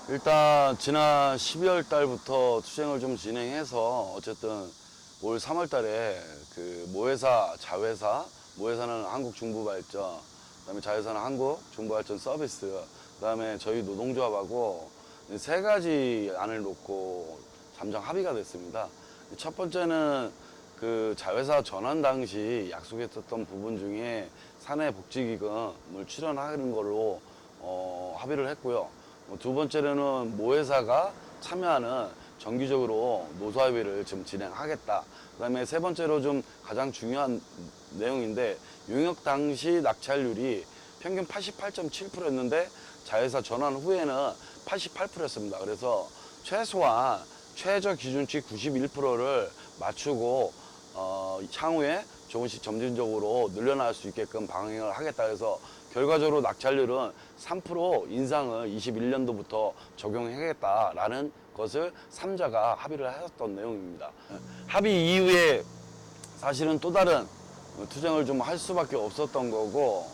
일단 지난 12월 달부터 투쟁을 좀 진행해서 어쨌든 올 3월 달에 그 모회사, 자회사, 모회사는 한국중부발전, 그다음에 자회사는 한국중부발전 서비스, 그다음에 저희 노동조합하고 세 가지 안을 놓고 잠정 합의가 됐습니다. 첫 번째는 그 자회사 전환 당시 약속했었던 부분 중에 사내복지기금을 출연하는 걸로 합의를 했고요. 두 번째로는 모회사가 참여하는 정기적으로 노사합의를 지금 진행하겠다. 그 다음에 세 번째로 좀 가장 중요한 내용인데, 용역 당시 낙찰률이 평균 88.7%였는데 자회사 전환 후에는 88%였습니다. 그래서 최소한 최저 기준치 91%를 맞추고 향후에 조금씩 점진적으로 늘려나갈 수 있게끔 방향을 하겠다 해서 결과적으로 낙찰률은 3% 인상을 21년도부터 적용하겠다라는 것을 3자가 합의를 하셨던 내용입니다. 합의 이후에 사실은 또 다른 투쟁을 좀 할 수밖에 없었던 거고,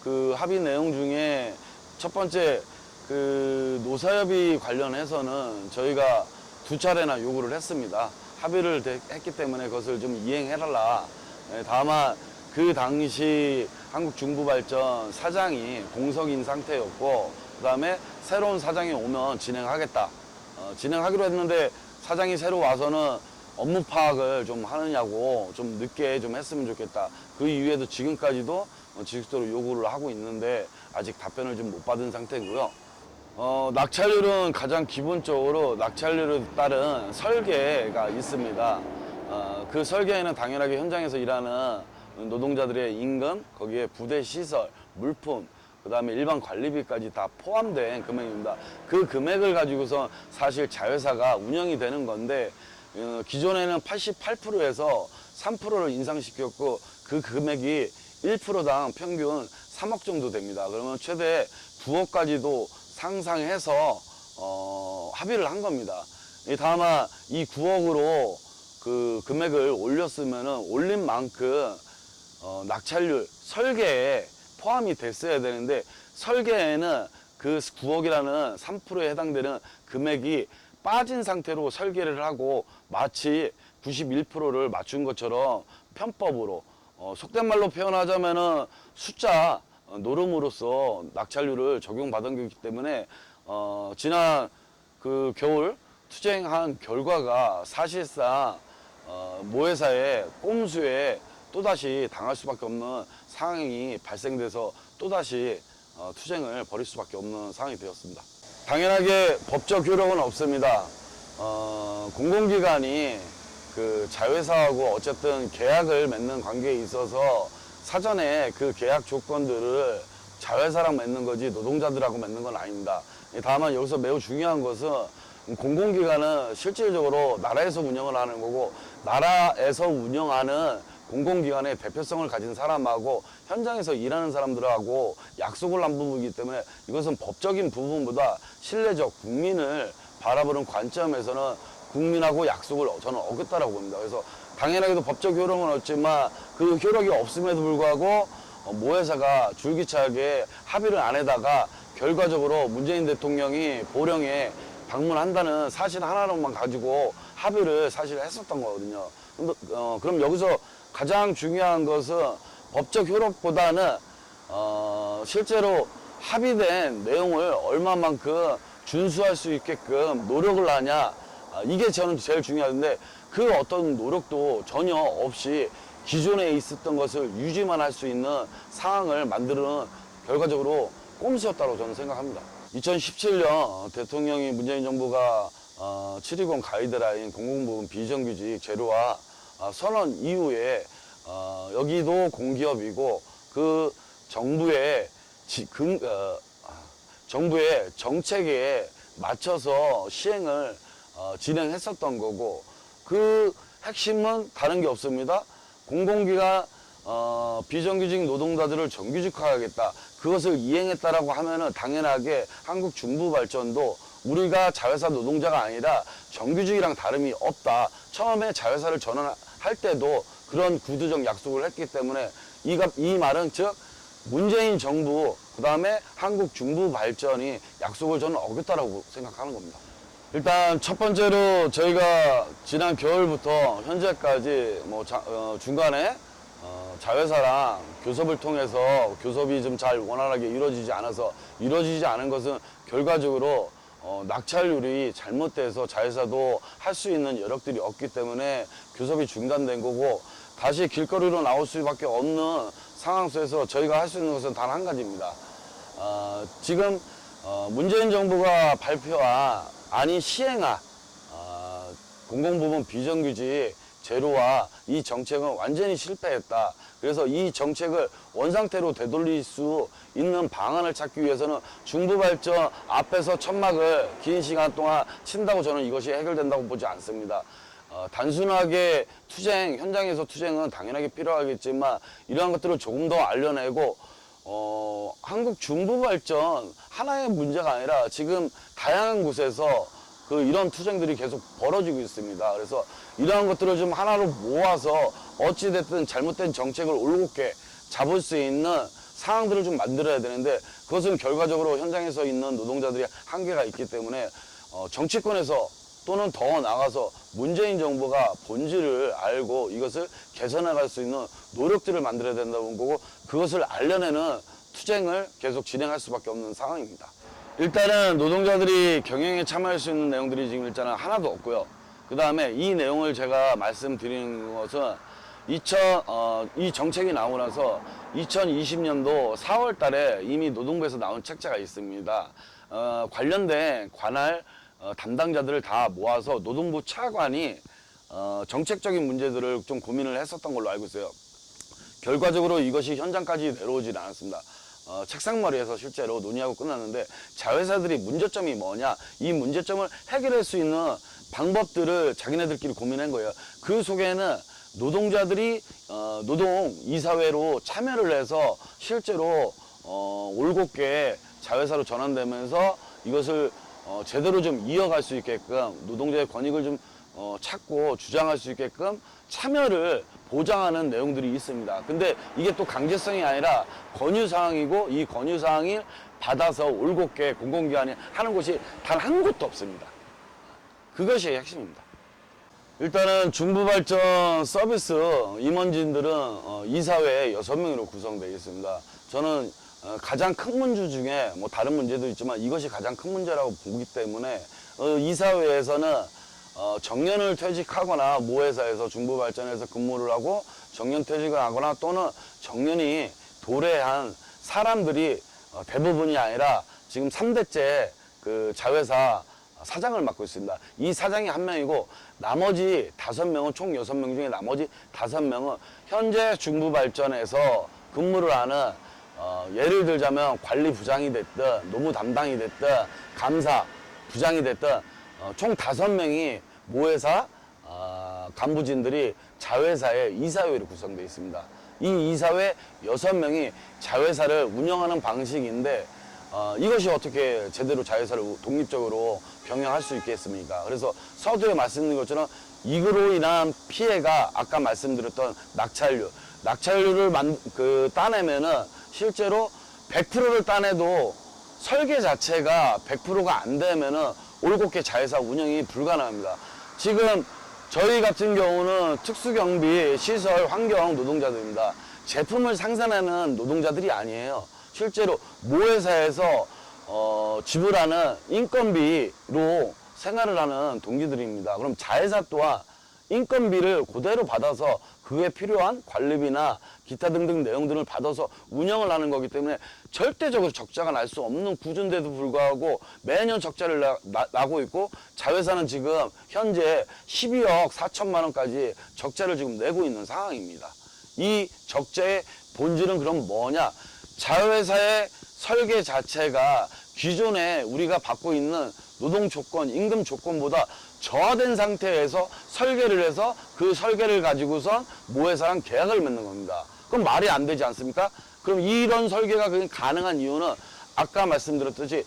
그 합의 내용 중에 첫 번째 그 노사협의 관련해서는 저희가 두 차례나 요구를 했습니다. 합의를 했기 때문에 그것을 좀 이행해달라. 다만 그 당시 한국중부발전 사장이 공석인 상태였고, 그 다음에 새로운 사장이 오면 진행하겠다. 진행하기로 했는데 사장이 새로 와서는 업무 파악을 좀 하느냐고 좀 늦게 좀 했으면 좋겠다. 그 이후에도 지금까지도 지속적으로 요구를 하고 있는데 아직 답변을 좀 못 받은 상태고요. 낙찰률은 가장 기본적으로 낙찰률에 따른 설계가 있습니다. 그 설계에는 당연하게 현장에서 일하는 노동자들의 임금, 거기에 부대 시설, 물품, 그 다음에 일반 관리비까지 다 포함된 금액입니다. 그 금액을 가지고서 사실 자회사가 운영이 되는 건데, 기존에는 88%에서 3%를 인상시켰고, 그 금액이 1%당 평균 3억 정도 됩니다. 그러면 최대 9억까지도 상상해서 합의를 한 겁니다. 다만 이 9억으로 그 금액을 올렸으면은 올린 만큼 낙찰률 설계에 포함이 됐어야 되는데, 설계에는 그 9억이라는 3%에 해당되는 금액이 빠진 상태로 설계를 하고 마치 91%를 맞춘 것처럼 편법으로, 속된 말로 표현하자면은 숫자 노름으로써 낙찰률을 적용받은 거기 때문에 지난 그 겨울 투쟁한 결과가 사실상 모회사의 꼼수에 또다시 당할 수밖에 없는 상황이 발생돼서 또다시 투쟁을 벌일 수밖에 없는 상황이 되었습니다. 당연하게 법적 효력은 없습니다. 공공기관이 그 자회사하고 어쨌든 계약을 맺는 관계에 있어서 사전에 그 계약 조건들을 자회사랑 맺는 거지 노동자들하고 맺는 건 아닙니다. 다만 여기서 매우 중요한 것은 공공기관은 실질적으로 나라에서 운영을 하는 거고, 나라에서 운영하는 공공기관의 대표성을 가진 사람하고 현장에서 일하는 사람들하고 약속을 한 부분이기 때문에 이것은 법적인 부분보다 신뢰적 국민을 바라보는 관점에서는 국민하고 약속을 저는 어겼다라고 봅니다. 그래서 당연하게도 법적 효력은 없지만 그 효력이 없음에도 불구하고 모회사가 줄기차게 합의를 안 해다가 결과적으로 문재인 대통령이 보령에 방문한다는 사실 하나로만 가지고 합의를 사실 했었던 거거든요. 그럼 여기서 가장 중요한 것은 법적 효력보다는 실제로 합의된 내용을 얼마만큼 준수할 수 있게끔 노력을 하냐, 이게 저는 제일 중요한데, 그 어떤 노력도 전혀 없이 기존에 있었던 것을 유지만 할 수 있는 상황을 만드는 결과적으로 꼼수였다고 저는 생각합니다. 2017년 대통령이 문재인 정부가 720 가이드라인 공공부문 비정규직 제로화 선언 이후에 여기도 공기업이고 그 정부의 정부의 정책에 맞춰서 시행을 진행했었던 거고, 그 핵심은 다른 게 없습니다. 공공기관 비정규직 노동자들을 정규직화하겠다. 그것을 이행했다라고 하면은 당연하게 한국중부발전도 우리가 자회사 노동자가 아니라 정규직이랑 다름이 없다. 처음에 자회사를 전환할 때도 그런 구두적 약속을 했기 때문에 이 말은 즉 문재인 정부, 그 다음에 한국 중부 발전이 약속을 저는 어겼다라고 생각하는 겁니다. 일단 첫 번째로 저희가 지난 겨울부터 현재까지 뭐 중간에 자회사랑 교섭을 통해서 교섭이 좀 잘 원활하게 이루어지지 않은 것은 결과적으로 낙찰률이 잘못돼서 자회사도 할 수 있는 여력들이 없기 때문에 교섭이 중단된 거고, 다시 길거리로 나올 수밖에 없는 상황 속에서 저희가 할 수 있는 것은 단 한 가지입니다. 지금 문재인 정부가 발표한 아니 시행한 공공부문 비정규직 제로와 이 정책은 완전히 실패했다. 그래서 이 정책을 원상태로 되돌릴 수 있는 방안을 찾기 위해서는 중부발전 앞에서 천막을 긴 시간 동안 친다고 저는 이것이 해결된다고 보지 않습니다. 단순하게 현장에서 투쟁은 당연하게 필요하겠지만 이러한 것들을 조금 더 알려내고 한국 중부발전 하나의 문제가 아니라 지금 다양한 곳에서 이런 투쟁들이 계속 벌어지고 있습니다. 그래서 이러한 것들을 좀 하나로 모아서 어찌됐든 잘못된 정책을 올곧게 잡을 수 있는 상황들을 좀 만들어야 되는데, 그것은 결과적으로 현장에서 있는 노동자들이 한계가 있기 때문에 정치권에서 또는 더 나아가서 문재인 정부가 본질을 알고 이것을 개선해갈 수 있는 노력들을 만들어야 된다는 거고, 그것을 알려내는 투쟁을 계속 진행할 수밖에 없는 상황입니다. 일단은 노동자들이 경영에 참여할 수 있는 내용들이 지금 일단은 하나도 없고요. 그 다음에 이 내용을 제가 말씀드리는 것은 이 정책이 나오고 나서 2020년도 4월 달에 이미 노동부에서 나온 책자가 있습니다. 관련된 관할 담당자들을 다 모아서 노동부 차관이 정책적인 문제들을 좀 고민을 했었던 걸로 알고 있어요. 결과적으로 이것이 현장까지 내려오질 않았습니다. 책상머리에서 실제로 논의하고 끝났는데, 자회사들이 문제점이 뭐냐, 이 문제점을 해결할 수 있는 방법들을 자기네들끼리 고민한 거예요. 그 속에는 노동자들이 노동이사회로 참여를 해서 실제로 올곧게 자회사로 전환되면서 이것을 제대로 좀 이어갈 수 있게끔, 노동자의 권익을 좀 찾고 주장할 수 있게끔 참여를 보장하는 내용들이 있습니다. 근데 이게 또 강제성이 아니라 권유사항이고, 이 권유사항을 받아서 올곧게 공공기관이 하는 곳이 단 한 곳도 없습니다. 그것이 핵심입니다. 일단은 중부발전 서비스 임원진들은 이사회 6명으로 구성되어 있습니다. 저는 가장 큰 문제 중에 뭐 다른 문제도 있지만 이것이 가장 큰 문제라고 보기 때문에 이사회에서는 정년을 퇴직하거나 모회사에서 중부발전에서 근무를 하고 정년 퇴직을 하거나 또는 정년이 도래한 사람들이 대부분이 아니라 지금 3대째 그 자회사 사장을 맡고 있습니다. 이 사장이 한 명이고 나머지 5명은 총 6명 중에 나머지 5명은 현재 중부발전에서 근무를 하는 예를 들자면 관리부장이 됐든 노무 담당이 됐든 감사 부장이 됐든 총 5명이 모회사 간부진들이 자회사의 이사회로 구성되어 있습니다. 이 이사회 6명이 자회사를 운영하는 방식인데 이것이 어떻게 제대로 자회사를 독립적으로 병행할 수 있겠습니까? 그래서 서두에 말씀드린 것처럼 이거로 인한 피해가 아까 말씀드렸던 낙찰률을 따내면은 실제로 100%를 따내도 설계 자체가 100%가 안 되면은 올곧게 자회사 운영이 불가능합니다. 지금 저희 같은 경우는 특수경비, 시설, 환경 노동자들입니다. 제품을 생산하는 노동자들이 아니에요. 실제로 모회사에서 지불하는 인건비로 생활을 하는 동기들입니다. 그럼 자회사 또한 인건비를 그대로 받아서 그에 필요한 관리비나 기타 등등 내용들을 받아서 운영을 하는 거기 때문에 절대적으로 적자가 날 수 없는 구조인데도 불구하고 매년 적자를 나고 있고, 자회사는 지금 현재 12억 4천만 원까지 적자를 지금 내고 있는 상황입니다. 이 적자의 본질은 그럼 뭐냐? 자회사의 설계 자체가 기존에 우리가 받고 있는 노동 조건, 임금 조건보다 저하된 상태에서 설계를 해서 그 설계를 가지고선 모회사랑 계약을 맺는 겁니다. 그럼 말이 안 되지 않습니까? 그럼 이런 설계가 가능한 이유는 아까 말씀드렸듯이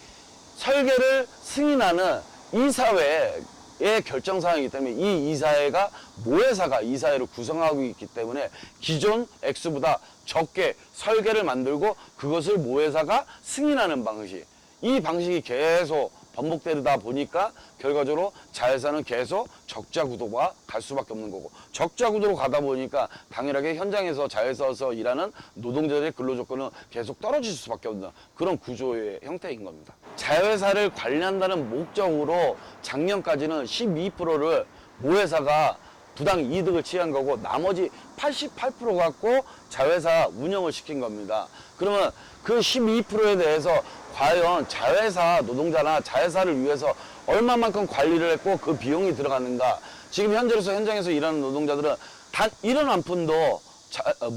설계를 승인하는 이사회의 결정사항이기 때문에 이 이사회가 모회사가 이사회를 구성하고 있기 때문에 기존 액수보다 적게 설계를 만들고 그것을 모회사가 승인하는 방식. 이 방식이 계속 반복되다 보니까 결과적으로 자회사는 계속 적자 구도가 갈 수밖에 없는 거고, 적자 구도로 가다 보니까 당연하게 현장에서 자회사에서 일하는 노동자들의 근로조건은 계속 떨어질 수밖에 없는 그런 구조의 형태인 겁니다. 자회사를 관리한다는 목적으로 작년까지는 12%를 모회사가 부당 이득을 취한 거고 나머지 88% 갖고 자회사 운영을 시킨 겁니다. 그러면 그 12%에 대해서 과연 자회사 노동자나 자회사를 위해서 얼마만큼 관리를 했고 그 비용이 들어갔는가. 지금 현장에서 일하는 노동자들은 단 1원 한 푼도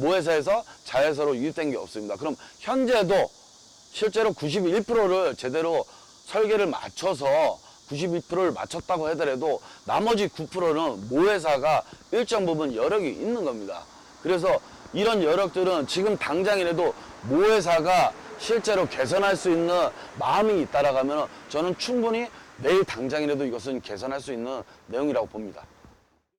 모회사에서 자회사로 유입된 게 없습니다. 그럼 현재도 실제로 91%를 제대로 설계를 맞춰서 92%를 맞췄다고 하더라도 나머지 9%는 모회사가 일정 부분 여력이 있는 겁니다. 그래서 이런 여력들은 지금 당장이라도 모회사가 실제로 개선할 수 있는 마음이 있다라고 하면 저는 충분히 내일 당장이라도 이것은 개선할 수 있는 내용이라고 봅니다.